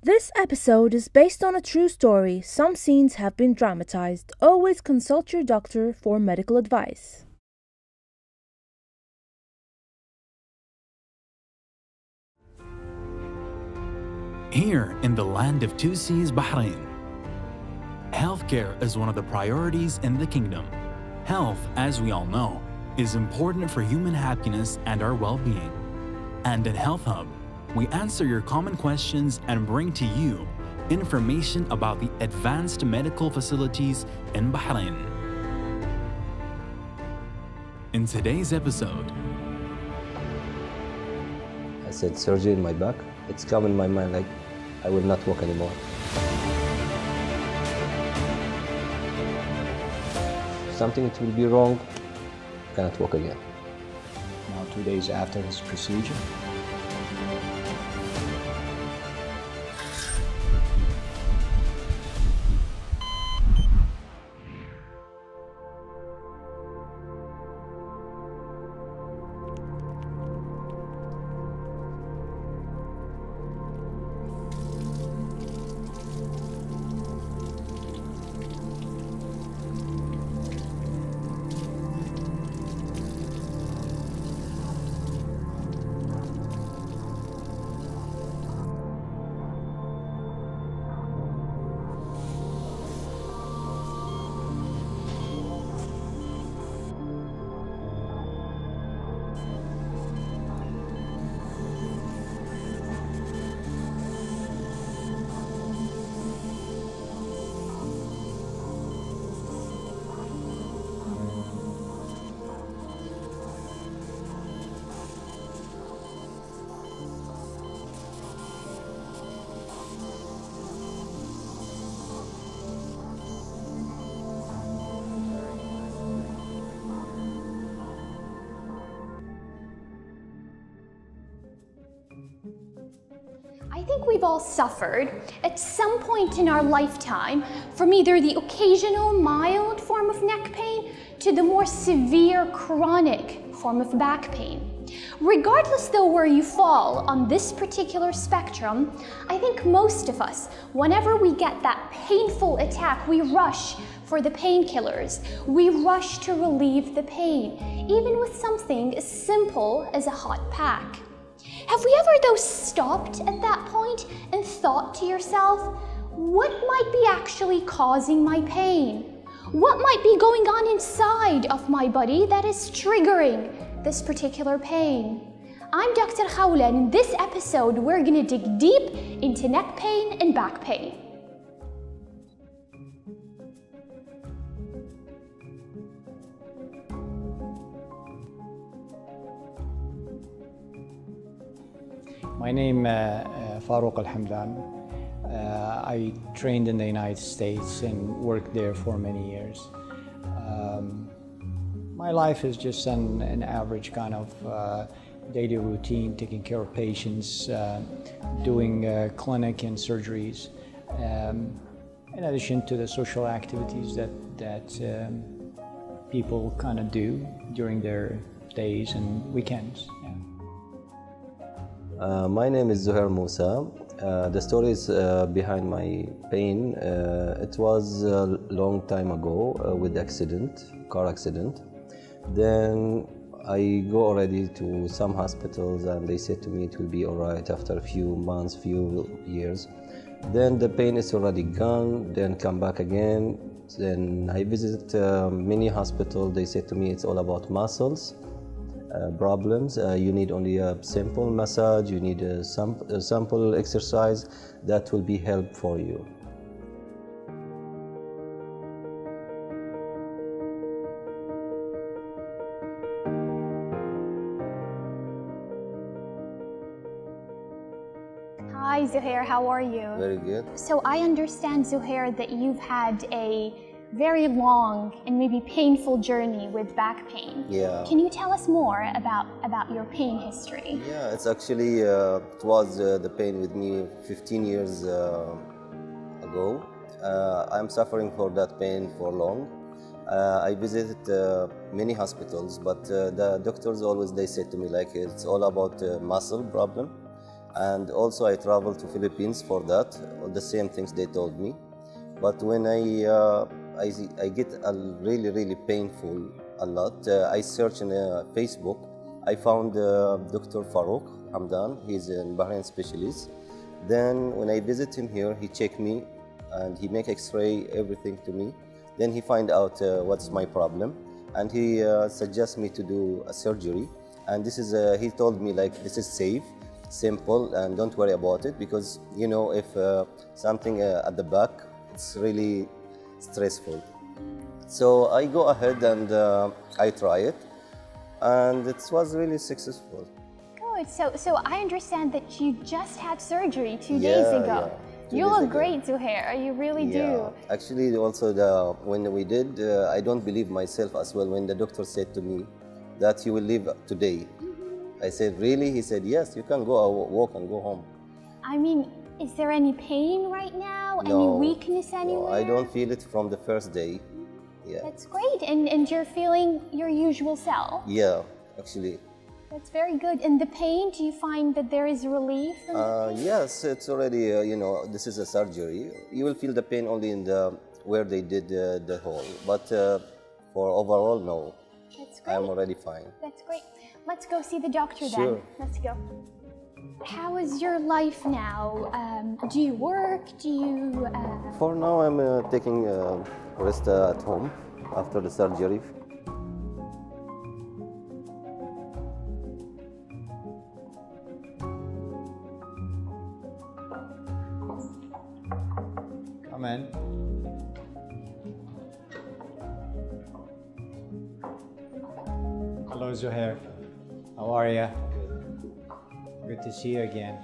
This episode is based on a true story. Some scenes have been dramatized. Always consult your doctor for medical advice. Here in the land of two seas, Bahrain, healthcare is one of the priorities in the kingdom. Health, as we all know, is important for human happiness and our well-being. And in Health Hub, we answer your common questions and bring to you information about the advanced medical facilities in Bahrain. In today's episode, I said surgery in my back. It's come in my mind like I will not walk anymore. Something it will be wrong, I cannot walk again. Now 2 days after this procedure. I think we've all suffered at some point in our lifetime from either the occasional mild form of neck pain to the more severe chronic form of back pain. Regardless though where you fall on this particular spectrum, I think most of us, whenever we get that painful attack, we rush for the painkillers. We rush to relieve the pain, even with something as simple as a hot pack. Have we ever though stopped at that point and thought to yourself, what might be actually causing my pain? What might be going on inside of my body that is triggering this particular pain? I'm Dr. Khawla, and in this episode we're going to dig deep into neck pain and back pain. My name is Farouk Al-Hamdan. I trained in the United States and worked there for many years. My life is just an average kind of daily routine, taking care of patients, doing clinic and surgeries, in addition to the social activities that people kind of do during their days and weekends. Yeah. My name is Zuhair Musa. The story is behind my pain. It was a long time ago with car accident. Then I go already to some hospitals and they said to me it will be all right after a few months, few years. Then the pain is already gone, then come back again. Then I visit many hospitals. They said to me it's all about muscles. Problems. You need only a simple massage, you need a simple exercise that will be help for you. Hi Zuhair, how are you? Very good. So I understand, Zuhair, that you've had a very long and maybe painful journey with back pain. Yeah. Can you tell us more about your pain history? Yeah, it's actually, it was the pain with me 15 years ago. I'm suffering for that pain for long. I visited many hospitals, but the doctors always, they said to me like it's all about muscle problem. And also I traveled to Philippines for that, the same things they told me. But when I get a really painful a lot, I search in Facebook. I found Dr. Farouk Hamdan. He's a Bahrain specialist. Then when I visit him here, he check me and he make X-ray everything to me. Then he find out what's my problem, and he suggests me to do a surgery. And this is he told me like this is safe, simple, and don't worry about it, because you know if something at the back, it's really stressful. So I go ahead and I try it, and it was really successful. Good. So I understand that you just had surgery 2 days ago. Yeah. You look great, Zuhair. You really do. Actually, also when we did, I don't believe myself as well when the doctor said to me that you will leave today. I said, really? He said, yes, you can go walk and go home. I mean, is there any pain right now? No, any weakness anywhere? No, I don't feel it from the first day. Yeah. That's great. And you're feeling your usual self? Yeah, actually. That's very good. And the pain, do you find that there is relief from the pain? Yes, it's already, you know, this is a surgery. You will feel the pain only in where they did the hole. But for overall, no. That's great. I'm already fine. That's great. Let's go see the doctor Sure. then. Let's go. How is your life now? Do you work? Do you... For now, I'm taking rest at home after the surgery. Come in. Hello, Zuhair. How are you? Good to see you again.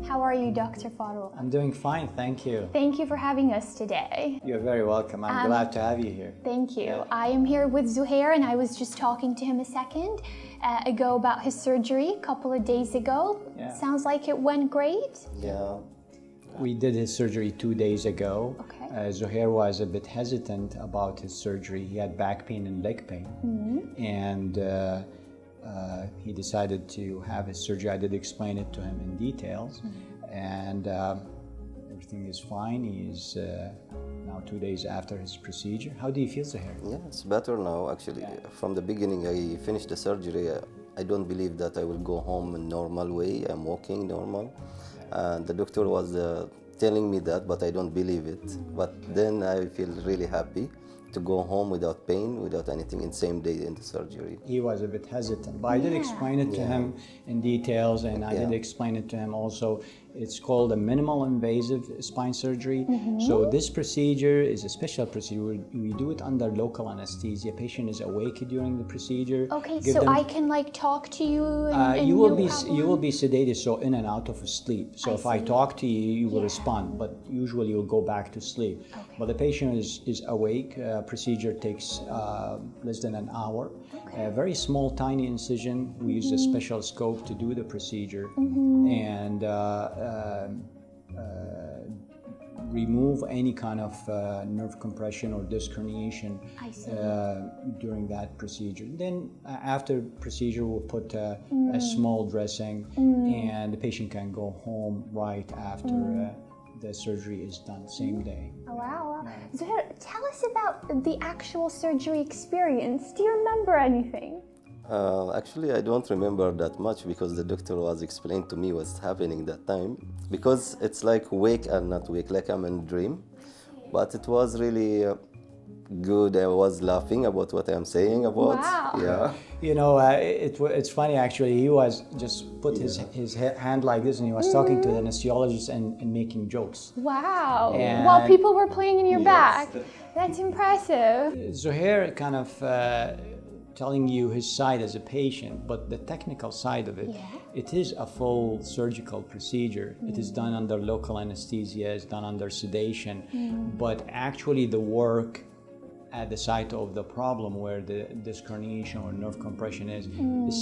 How are you, Dr. Farouk? I'm doing fine, thank you. Thank you for having us today. You're very welcome. I'm glad to have you here. Thank you. I am here with Zuhair, and I was just talking to him a second ago about his surgery a couple of days ago. Yeah. Sounds like it went great. Yeah. We did his surgery 2 days ago. Okay. Zuhair was a bit hesitant about his surgery. He had back pain and leg pain. And he decided to have his surgery. I did explain it to him in details. And everything is fine. He is now 2 days after his procedure. How do you feel, Zuhair? Yeah, it's better now, actually. From the beginning, I finished the surgery. I don't believe that I will go home in normal way. I'm walking normal. And the doctor was telling me that, but I don't believe it. But then I feel really happy to go home without pain, without anything, in the same day in the surgery. He was a bit hesitant, but I did explain it to him in details, and I did explain it to him also. It's called a minimal invasive spine surgery. So this procedure is a special procedure. We do it under local anesthesia. Patient is awake during the procedure. Okay, so I can like talk to you and you will be sedated, so in and out of sleep. So if I talk to you, you will respond, but usually you'll go back to sleep. Okay. But the patient is awake. Procedure takes less than an hour. A very small, tiny incision. We use a special scope to do the procedure, and remove any kind of nerve compression or disc herniation during that procedure. Then after procedure, we'll put a small dressing, and the patient can go home right after the surgery is done, same day. Oh, wow. Zuhair, tell us about the actual surgery experience. Do you remember anything? Actually, I don't remember that much because the doctor was explaining to me what's happening that time. Because it's like wake and not wake, like I'm in a dream. But it was really good. I was laughing about what I'm saying about. Wow. Yeah. You know, it's funny actually. He was just put his hand like this, and he was talking to the anesthesiologist and making jokes. Wow. And while people were playing in your back. That's impressive. Zuhair kind of telling you his side as a patient, but the technical side of it, it is a full surgical procedure. It is done under local anesthesia, it's done under sedation, but actually the work at the site of the problem where the disc herniation or nerve compression is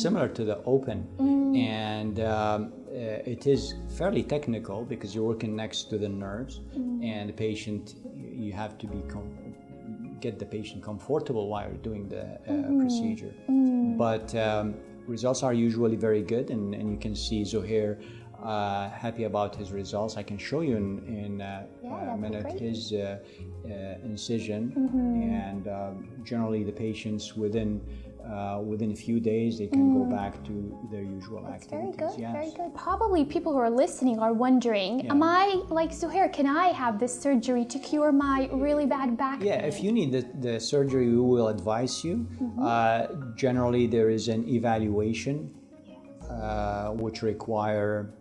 similar to the open, and it is fairly technical because you're working next to the nerves, and the patient, you have to be get the patient comfortable while you're doing the procedure. But results are usually very good, and you can see Zuhair happy about his results. I can show you in a minute his incision, and generally the patients within a few days they can go back to their usual activities. Very good, yes. very good. Probably people who are listening are wondering, am I like Zuhair, can I have this surgery to cure my really bad back pain? Yeah, if you need the surgery, we will advise you. Generally, there is an evaluation which require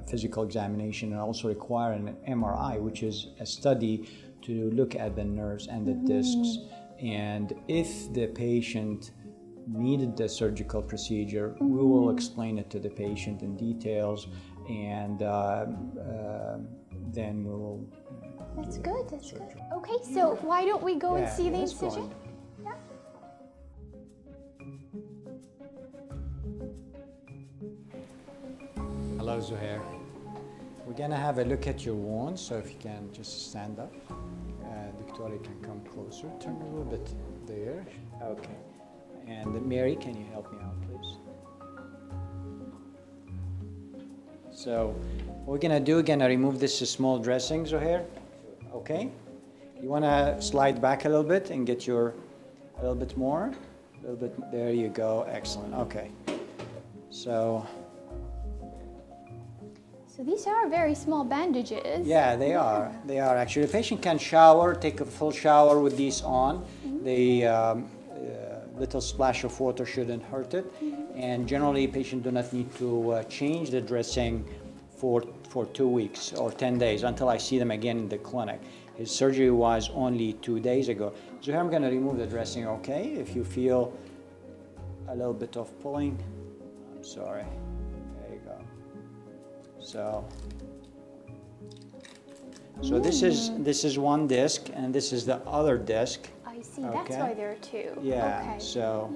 physical examination and also require an MRI, which is a study to look at the nerves and the discs. And if the patient needed the surgical procedure, we will explain it to the patient in details, and then we will. That's good, that's good. Okay, so why don't we go and see the incision? Yeah. Hello, Zuhair. We're gonna have a look at your wound, so if you can just stand up. Victoria can come closer, turn a little bit there. Okay. And Mary, can you help me out, please? So, what we're gonna do, remove this small dressing, Zuhair. Okay? You wanna slide back a little bit and get a little bit more? A little bit, there you go, excellent, okay. So these are very small bandages. Yeah, they are. They are actually. The patient can shower, take a full shower with these on. The little splash of water shouldn't hurt it. And generally, patient do not need to change the dressing for 2 weeks or 10 days until I see them again in the clinic. His surgery was only 2 days ago. So here I'm going to remove the dressing, okay? If you feel a little bit of pulling, I'm sorry. There you go. So this is one disc, and this is the other disc. I see. That's why there are two. Yeah. Okay. So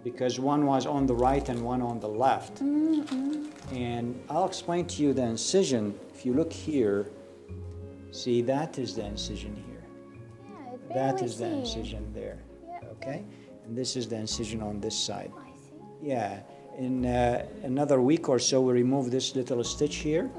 because one was on the right and one on the left, and I'll explain to you the incision. If you look here, see that is the incision here. Yeah, that is the incision there. Yeah. Okay, and this is the incision on this side. I see. Yeah. In another week or so, we remove this little stitch here,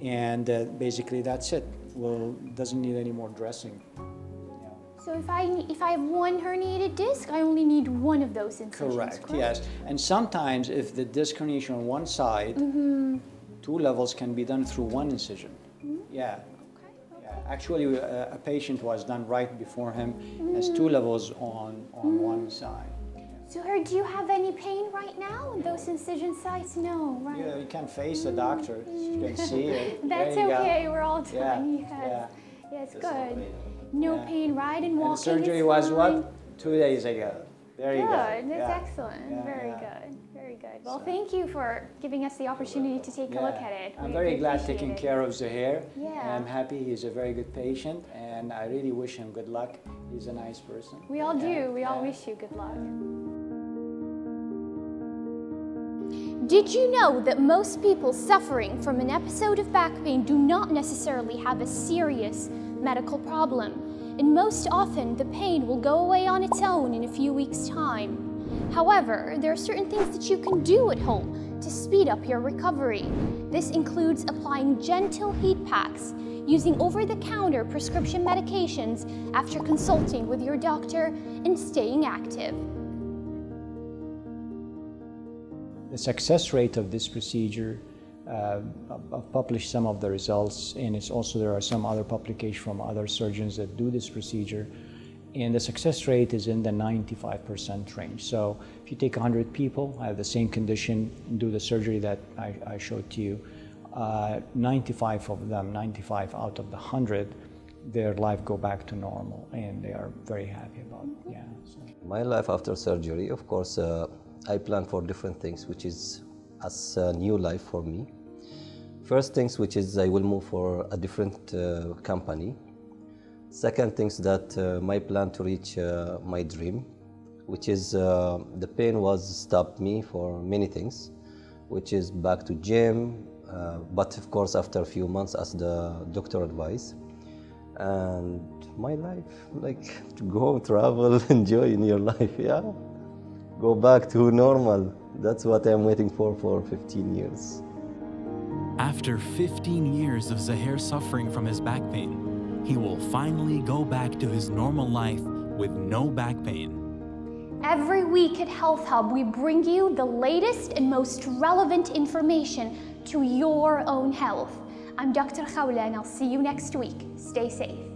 and basically that's it. Well, doesn't need any more dressing. Yeah. So if I have one herniated disc, I only need one of those incisions. Correct. Yes. And sometimes, if the disc herniation on one side, 2 levels can be done through one incision. Yeah. Yeah. Actually, a patient was done right before him, has 2 levels on one side. Zuhair, do you have any pain right now in those incision sites? No, right? Yeah, you can face the doctor. You can see it. That's okay. We're all done. Yeah. Yes, good. No pain, right? And walking. And surgery is was fine. what? 2 days ago. There you go. Good. That's excellent. Very good. Very good. Well, thank you for giving us the opportunity to take a look at it. I'm very glad taking it. care of Zuhair. Yeah. And I'm happy he's a very good patient, and I really wish him good luck. He's a nice person. We all do. We all wish you good luck. Did you know that most people suffering from an episode of back pain do not necessarily have a serious medical problem? And most often, the pain will go away on its own in a few weeks' time. However, there are certain things that you can do at home to speed up your recovery. This includes applying gentle heat packs, using over-the-counter prescription medications after consulting with your doctor, and staying active. The success rate of this procedure, I've published some of the results, and it's also there are some other publications from other surgeons that do this procedure, and the success rate is in the 95% range. So if you take 100 people, have the same condition, and do the surgery that I showed to you, 95 of them, 95 out of the 100, their life go back to normal, and they are very happy about it. Yeah. So. My life after surgery, of course, I plan for different things, which is as a new life for me. First things, which is I will move for a different company. Second things that my plan to reach my dream, which is the pain was stopped me for many things, which is back to gym, but of course after a few months as the doctor advised. And my life, like to go travel, enjoy in your life, yeah. Go back to normal. That's what I'm waiting for 15 years. After 15 years of Zahir suffering from his back pain, he will finally go back to his normal life with no back pain. Every week at Health Hub, we bring you the latest and most relevant information to your own health. I'm Dr. Khawla, and I'll see you next week. Stay safe.